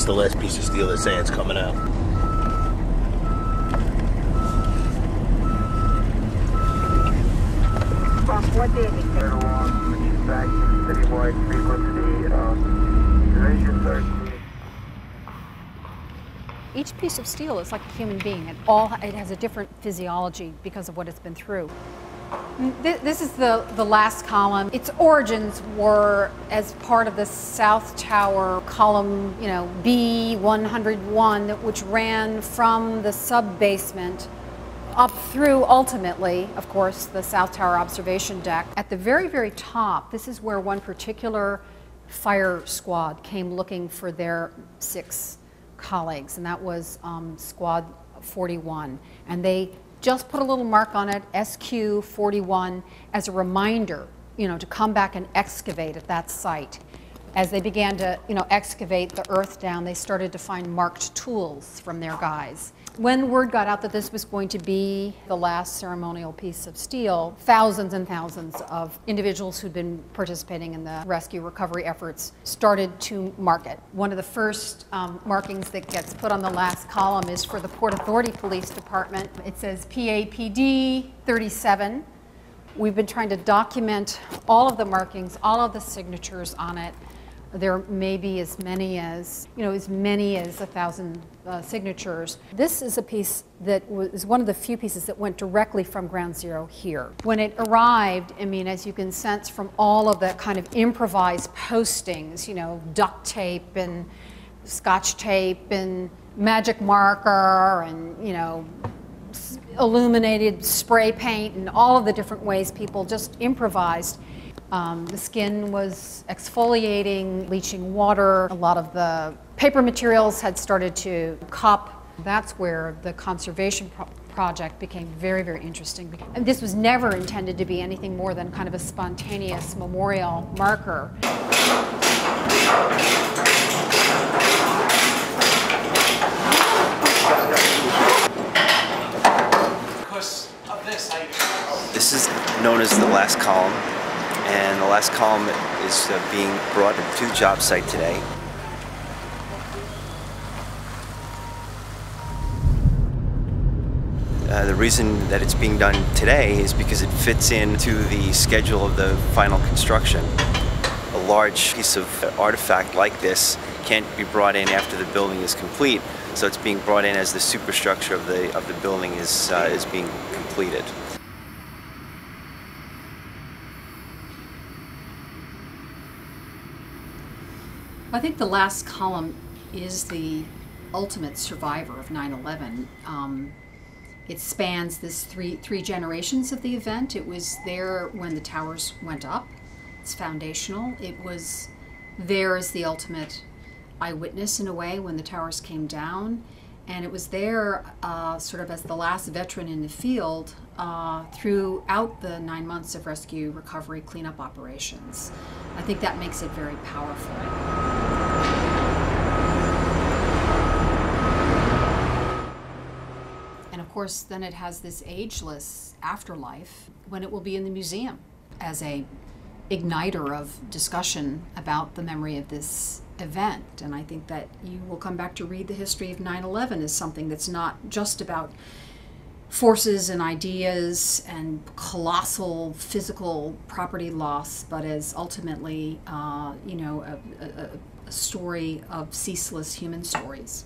the last piece of steel that's saying it's coming out. What the indicator along, which is back to citywide frequency, division 13. Each piece of steel is like a human being. It has a different physiology because of what it's been through. This is the last column. Its origins were as part of the South Tower column, B101, which ran from the sub-basement up through, ultimately, of course, the South Tower observation deck. At the very, very top, this is where one particular fire squad came looking for their 6 colleagues, and that was Squad 41. And they just put a little mark on it, SQ 41, as a reminder, to come back and excavate at that site. As they began to, excavate the earth down, they started to find marked tools from their guys. When word got out that this was going to be the last ceremonial piece of steel, thousands and thousands of individuals who'd been participating in the rescue recovery efforts started to mark it. One of the first markings that gets put on the last column is for the Port Authority Police Department. It says PAPD 37. We've been trying to document all of the markings, all of the signatures on it. There may be as many as 1,000 signatures. This is a piece that was one of the few pieces that went directly from ground zero here. When it arrived, as you can sense from all of the kind of improvised postings, duct tape and scotch tape and magic marker and, illuminated spray paint and all of the different ways people just improvised. The skin was exfoliating, leaching water. A lot of the paper materials had started to cup. That's where the conservation project became very, very interesting. And this was never intended to be anything more than kind of a spontaneous memorial marker. Because of this, This is known as the last column. And the last column is being brought to the job site today. The reason that it's being done today is because it fits into the schedule of the final construction. A large piece of artifact like this can't be brought in after the building is complete, so it's being brought in as the superstructure of the building is being completed. I think the last column is the ultimate survivor of 9/11. It spans this three generations of the event. It was there when the towers went up. It's foundational. It was there as the ultimate eyewitness in a way when the towers came down. And it was there sort of as the last veteran in the field throughout the 9 months of rescue, recovery, cleanup operations. I think that makes it very powerful. And of course, then it has this ageless afterlife when it will be in the museum as a igniter of discussion about the memory of this event. And I think that you will come back to read the history of 9/11 as something that's not just about forces and ideas and colossal physical property loss, but as ultimately, a story of ceaseless human stories.